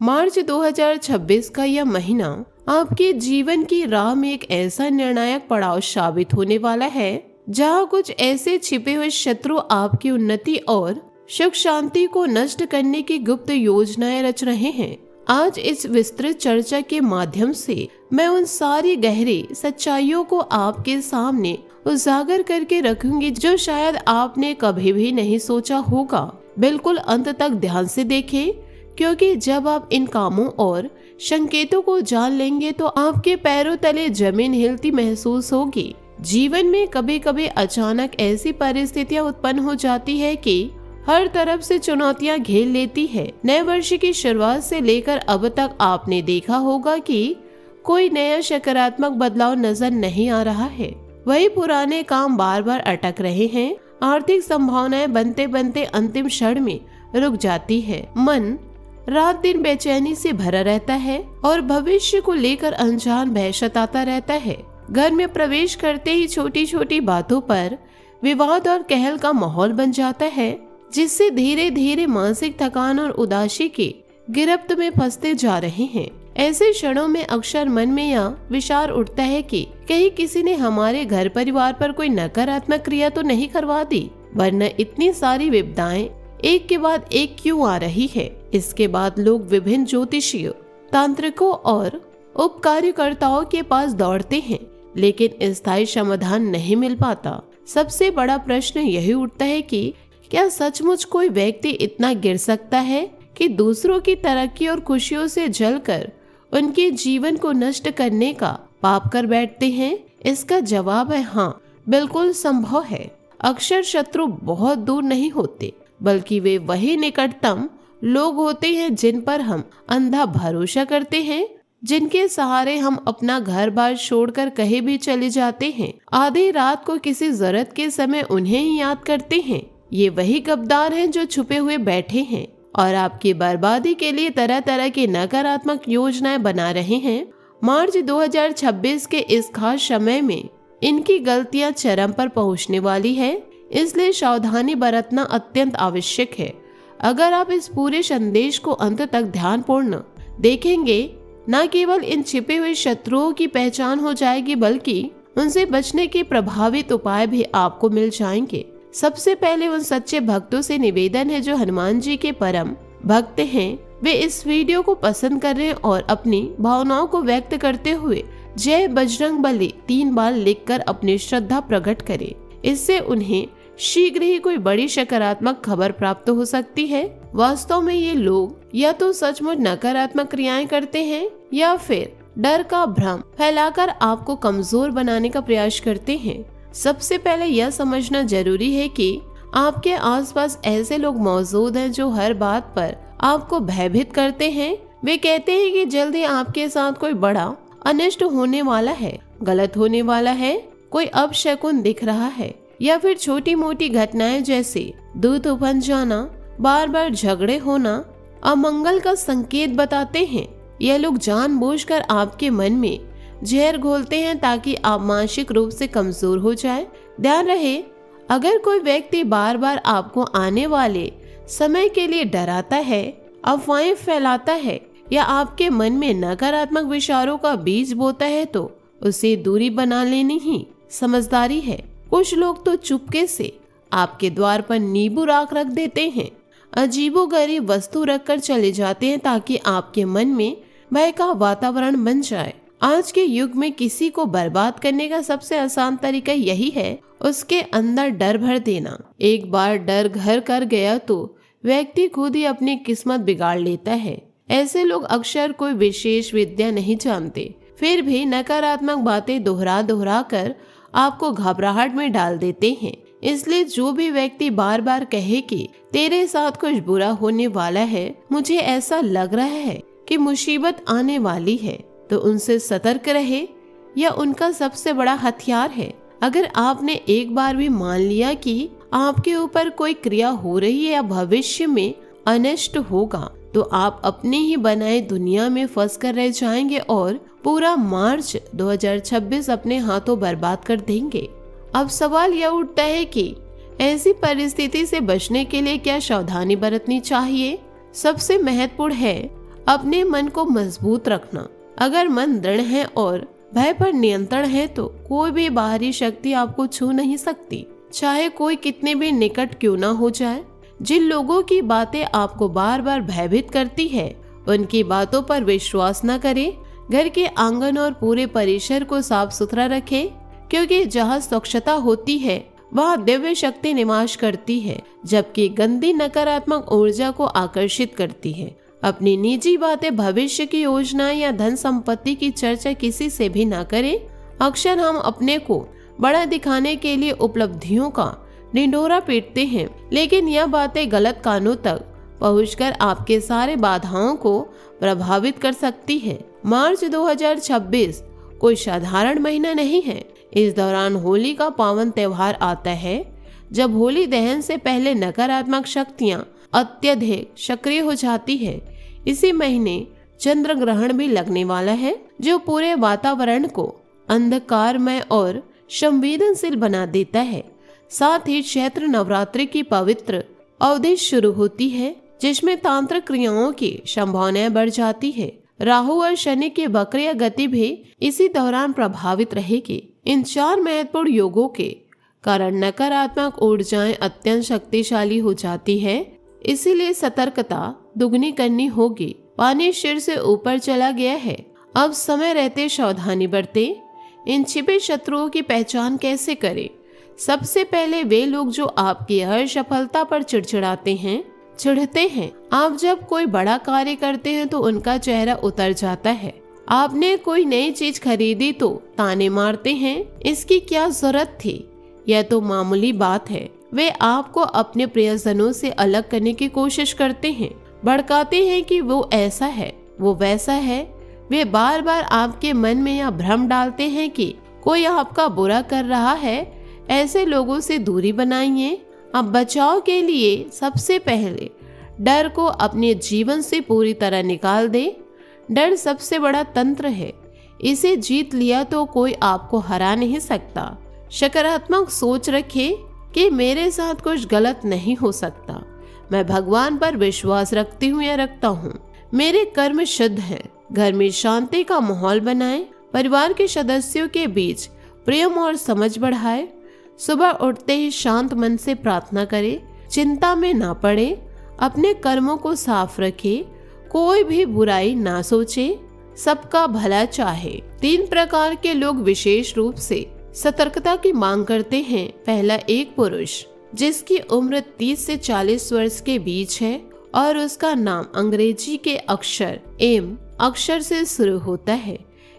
मार्च 2026 का यह महीना आपके जीवन की राह में एक ऐसा निर्णायक पड़ाव साबित होने वाला है जहां कुछ ऐसे छिपे हुए शत्रु आपकी उन्नति और सुख शांति को नष्ट करने की गुप्त योजनाएं रच रहे हैं। आज इस विस्तृत चर्चा के माध्यम से मैं उन सारी गहरी सच्चाइयों को आपके सामने उजागर करके रखूंगी जो शायद आपने कभी भी नहीं सोचा होगा। बिल्कुल अंत तक ध्यान से देखें, क्योंकि जब आप इन कामों और संकेतों को जान लेंगे तो आपके पैरों तले जमीन हिलती महसूस होगी। जीवन में कभी कभी अचानक ऐसी परिस्थितियां उत्पन्न हो जाती है कि हर तरफ से चुनौतियां घेर लेती है। नए वर्ष की शुरुआत से लेकर अब तक आपने देखा होगा कि कोई नया सकारात्मक बदलाव नजर नहीं आ रहा है। वही पुराने काम बार बार अटक रहे हैं। आर्थिक संभावनाएं बनते बनते अंतिम क्षण में रुक जाती है। मन रात दिन बेचैनी से भरा रहता है और भविष्य को लेकर अनजान भय सताता रहता है। घर में प्रवेश करते ही छोटी छोटी बातों पर विवाद और कहल का माहौल बन जाता है, जिससे धीरे धीरे मानसिक थकान और उदासी की गिरफ्त में फंसते जा रहे हैं। ऐसे क्षणों में अक्सर मन में यह विचार उठता है कि कहीं किसी ने हमारे घर परिवार पर कोई नकारात्मक क्रिया तो नहीं करवा दी, वरना इतनी सारी विपदाएं एक के बाद एक क्यों आ रही है। इसके बाद लोग विभिन्न ज्योतिषियों, तांत्रिकों और उपकार्यकर्ताओं के पास दौड़ते हैं, लेकिन स्थायी समाधान नहीं मिल पाता। सबसे बड़ा प्रश्न यही उठता है कि क्या सचमुच कोई व्यक्ति इतना गिर सकता है कि दूसरों की तरक्की और खुशियों से जलकर उनके जीवन को नष्ट करने का पाप कर बैठते हैं? इसका जवाब है हाँ, बिल्कुल संभव है। अक्सर शत्रु बहुत दूर नहीं होते, बल्कि वे वही निकटतम लोग होते हैं जिन पर हम अंधा भरोसा करते हैं, जिनके सहारे हम अपना घर बार छोड़कर कहीं भी चले जाते हैं। आधी रात को किसी जरूरत के समय उन्हें ही याद करते हैं। ये वही गद्दार हैं जो छुपे हुए बैठे हैं और आपकी बर्बादी के लिए तरह तरह की नकारात्मक योजनाएं बना रहे हैं। मार्च 2026 के इस खास समय में इनकी गलतियां चरम पर पहुंचने वाली है, इसलिए सावधानी बरतना अत्यंत आवश्यक है। अगर आप इस पूरे संदेश को अंत तक ध्यानपूर्ण देखेंगे, न केवल इन छिपे हुए शत्रुओं की पहचान हो जाएगी, बल्कि उनसे बचने के प्रभावित उपाय भी आपको मिल जाएंगे। सबसे पहले उन सच्चे भक्तों से निवेदन है जो हनुमान जी के परम भक्त हैं, वे इस वीडियो को पसंद करें और अपनी भावनाओं को व्यक्त करते हुए जय बजरंग बली 3 बार लिखकर अपनी श्रद्धा प्रकट करें। इससे उन्हें शीघ्र ही कोई बड़ी सकारात्मक खबर प्राप्त हो सकती है। वास्तव में ये लोग या तो सचमुच नकारात्मक क्रियाएं करते हैं या फिर डर का भ्रम फैलाकर आपको कमजोर बनाने का प्रयास करते हैं। सबसे पहले यह समझना जरूरी है कि आपके आसपास ऐसे लोग मौजूद हैं जो हर बात पर आपको भयभीत करते हैं। वे कहते हैं कि जल्दी आपके साथ कोई बड़ा अनिष्ट होने वाला है, गलत होने वाला है, कोई अपशकुन दिख रहा है, या फिर छोटी मोटी घटनाएं जैसे दूध उफन जाना, बार बार झगड़े होना अमंगल का संकेत बताते हैं। यह लोग जानबूझकर आपके मन में जहर घोलते हैं ताकि आप मानसिक रूप से कमजोर हो जाएं। ध्यान रहे, अगर कोई व्यक्ति बार बार आपको आने वाले समय के लिए डराता है, अफवाहें फैलाता है या आपके मन में नकारात्मक विचारों का बीज बोता है, तो उसे दूरी बना लेनी ही समझदारी है। कुछ लोग तो चुपके से आपके द्वार पर नींबू राख रख देते हैं, अजीबोगरीब वस्तु रखकर चले जाते हैं ताकि आपके मन में भय का वातावरण बन जाए। आज के युग में किसी को बर्बाद करने का सबसे आसान तरीका यही है, उसके अंदर डर भर देना। एक बार डर घर कर गया तो व्यक्ति खुद ही अपनी किस्मत बिगाड़ लेता है। ऐसे लोग अक्सर कोई विशेष विद्या नहीं जानते, फिर भी नकारात्मक बातें दोहरा दोहरा कर आपको घबराहट में डाल देते हैं। इसलिए जो भी व्यक्ति बार बार कहे कि तेरे साथ कुछ बुरा होने वाला है, मुझे ऐसा लग रहा है कि मुसीबत आने वाली है, तो उनसे सतर्क रहे। यह उनका सबसे बड़ा हथियार है। अगर आपने एक बार भी मान लिया कि आपके ऊपर कोई क्रिया हो रही है या भविष्य में अनिष्ट होगा, तो आप अपनी ही बनाए दुनिया में फंस कर रह जाएंगे और पूरा मार्च 2026 अपने हाथों बर्बाद कर देंगे। अब सवाल यह उठता है कि ऐसी परिस्थिति से बचने के लिए क्या सावधानी बरतनी चाहिए। सबसे महत्वपूर्ण है अपने मन को मजबूत रखना। अगर मन दृढ़ है और भय पर नियंत्रण है तो कोई भी बाहरी शक्ति आपको छू नहीं सकती, चाहे कोई कितने भी निकट क्यों ना हो जाए। जिन लोगों की बातें आपको बार बार भयभीत करती है, उनकी बातों पर विश्वास न करें। घर के आंगन और पूरे परिसर को साफ सुथरा रखें, क्योंकि जहाँ स्वच्छता होती है वहाँ दिव्य शक्ति निवास करती है, जबकि गंदी नकारात्मक ऊर्जा को आकर्षित करती है। अपनी निजी बातें, भविष्य की योजना या धन संपत्ति की चर्चा किसी से भी ना करें। अक्सर हम अपने को बड़ा दिखाने के लिए उपलब्धियों का ढिंढोरा पीटते हैं, लेकिन यह बातें गलत कानों तक पहुंचकर आपके सारे बाधाओं को प्रभावित कर सकती है। मार्च 2026 कोई साधारण महीना नहीं है। इस दौरान होली का पावन त्योहार आता है, जब होली दहन से पहले नकारात्मक शक्तियां अत्यधिक सक्रिय हो जाती है। इसी महीने चंद्र ग्रहण भी लगने वाला है, जो पूरे वातावरण को अंधकारमय और संवेदनशील बना देता है। साथ ही चैत्र नवरात्रि की पवित्र अवधि शुरू होती है, जिसमें तांत्रिक क्रियाओं की संभावनाएं बढ़ जाती है। राहु और शनि की वक्रीय गति भी इसी दौरान प्रभावित रहेगी। इन 4 महत्वपूर्ण योगों के कारण नकारात्मक ऊर्जाएं अत्यंत शक्तिशाली हो जाती है, इसीलिए सतर्कता दुगनी करनी होगी। पानी सिर से ऊपर चला गया है, अब समय रहते सावधानी बरतें। इन छिपे शत्रुओं की पहचान कैसे करें? सबसे पहले वे लोग जो आपकी हर सफलता पर चिढ़ते हैं। आप जब कोई बड़ा कार्य करते हैं तो उनका चेहरा उतर जाता है। आपने कोई नई चीज खरीदी तो ताने मारते हैं, इसकी क्या जरूरत थी, यह तो मामूली बात है। वे आपको अपने प्रियजनों से अलग करने की कोशिश करते हैं, भड़काते हैं कि वो ऐसा है, वो वैसा है। वे बार बार आपके मन में यह भ्रम डालते हैं कि कोई आपका बुरा कर रहा है। ऐसे लोगों से दूरी बनाइए। अब बचाव के लिए सबसे पहले डर को अपने जीवन से पूरी तरह निकाल दे। डर सबसे बड़ा तंत्र है, इसे जीत लिया तो कोई आपको हरा नहीं सकता। सकारात्मक सोच रखें कि मेरे साथ कुछ गलत नहीं हो सकता। मैं भगवान पर विश्वास रखती हूँ या रखता हूँ। मेरे कर्म शुद्ध हैं। घर में शांति का माहौल बनाएं। परिवार के सदस्यों के बीच प्रेम और समझ बढ़ाएं। सुबह उठते ही शांत मन से प्रार्थना करें। चिंता में ना पड़े। अपने कर्मों को साफ रखें। कोई भी बुराई ना सोचे, सबका भला चाहे। 3 प्रकार के लोग विशेष रूप से सतर्कता की मांग करते हैं। पहला, एक पुरुष जिसकी उम्र 30 से 40 वर्ष के बीच है और उसका नाम अंग्रेजी के अक्षर एम अक्षर से शुरू होता है।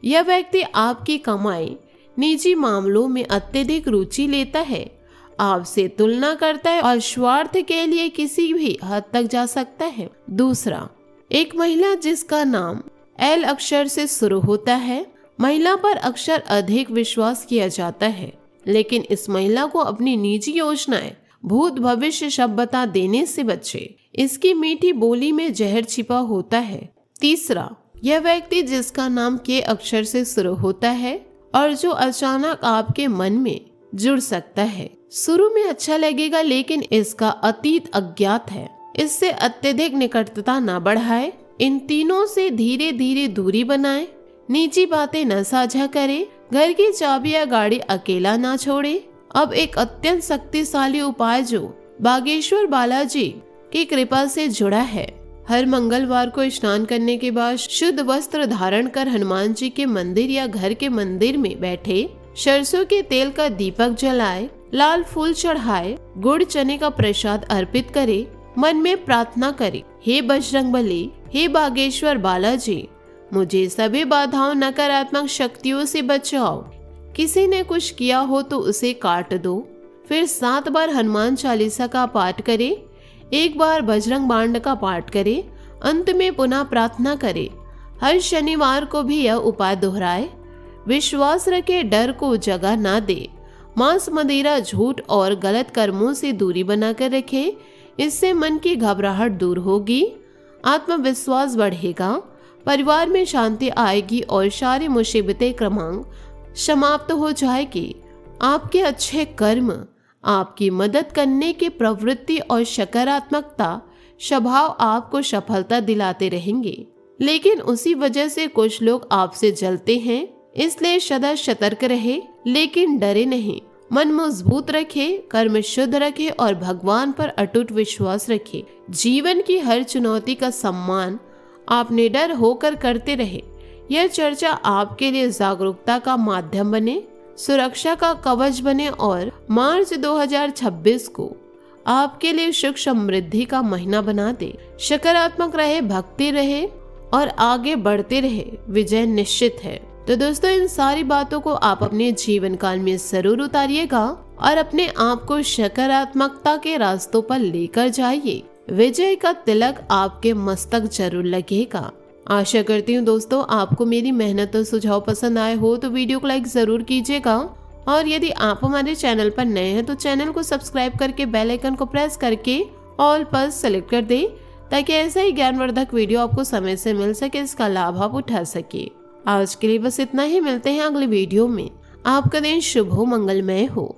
यह व्यक्ति आपकी कमाई, निजी मामलों में अत्यधिक रुचि लेता है, आपसे तुलना करता है और स्वार्थ के लिए किसी भी हद तक जा सकता है। दूसरा, एक महिला जिसका नाम एल अक्षर से शुरू होता है। महिला पर अक्सर अधिक विश्वास किया जाता है, लेकिन इस महिला को अपनी निजी योजनाएं, भूत भविष्य सब बता देने से बचे। इसकी मीठी बोली में जहर छिपा होता है। तीसरा, यह व्यक्ति जिसका नाम के अक्षर से शुरू होता है और जो अचानक आपके मन में जुड़ सकता है। शुरू में अच्छा लगेगा, लेकिन इसका अतीत अज्ञात है। इससे अत्यधिक निकटता न बढ़ाए। इन तीनों से धीरे धीरे दूरी बनाए। निजी बातें न साझा करे। घर की चाबी या गाड़ी अकेला ना छोड़े। अब एक अत्यंत शक्तिशाली उपाय जो बागेश्वर बालाजी की कृपा से जुड़ा है। हर मंगलवार को स्नान करने के बाद शुद्ध वस्त्र धारण कर हनुमान जी के मंदिर या घर के मंदिर में बैठे, सरसों के तेल का दीपक जलाए, लाल फूल चढ़ाए, गुड़ चने का प्रसाद अर्पित करे, मन में प्रार्थना करे, हे बजरंगबली, हे बागेश्वर बालाजी, मुझे सभी बाधाओं, नकारात्मक शक्तियों से बचाओ। किसी ने कुछ किया हो तो उसे काट दो। फिर 7 बार हनुमान चालीसा का पाठ करे, 1 बार बजरंग बाण का पाठ करे, अंत में पुनः प्रार्थना करे। हर शनिवार को भी यह उपाय दोहराए। विश्वास रखे, डर को जगह ना दे। मांस, मदिरा, झूठ और गलत कर्मों से दूरी बनाकर रखे। इससे मन की घबराहट दूर होगी, आत्मविश्वास बढ़ेगा, परिवार में शांति आएगी और सारी मुसीबतें क्रमांक समाप्त हो जाएगी। आपके अच्छे कर्म, आपकी मदद करने की प्रवृत्ति और सकारात्मकता स्वभाव आपको सफलता दिलाते रहेंगे। लेकिन उसी वजह से कुछ लोग आपसे जलते हैं। इसलिए सदा सतर्क रहे, लेकिन डरे नहीं। मन मजबूत रखे, कर्म शुद्ध रखे और भगवान पर अटूट विश्वास रखे। जीवन की हर चुनौती का सम्मान आप निडर होकर करते रहे। यह चर्चा आपके लिए जागरूकता का माध्यम बने, सुरक्षा का कवच बने और मार्च 2026 को आपके लिए सुख समृद्धि का महीना बना दे। सकारात्मक रहे, भक्ति रहे और आगे बढ़ते रहे, विजय निश्चित है। तो दोस्तों, इन सारी बातों को आप अपने जीवन काल में जरूर उतारिएगा और अपने आप को सकारात्मकता के रास्तों पर लेकर जाइए। विजय का तिलक आपके मस्तक जरूर लगेगा। आशा करती हूँ दोस्तों आपको मेरी मेहनत और सुझाव पसंद आए हो तो वीडियो को लाइक जरूर कीजिएगा, और यदि आप हमारे चैनल पर नए हैं तो चैनल को सब्सक्राइब करके बेल आइकन को प्रेस करके ऑल पर सेलेक्ट कर दें, ताकि ऐसा ही ज्ञानवर्धक वीडियो आपको समय से मिल सके, इसका लाभ आप उठा सके। आज के लिए बस इतना ही, मिलते हैं अगले वीडियो में। आपका दिन शुभ हो, मंगलमय हो।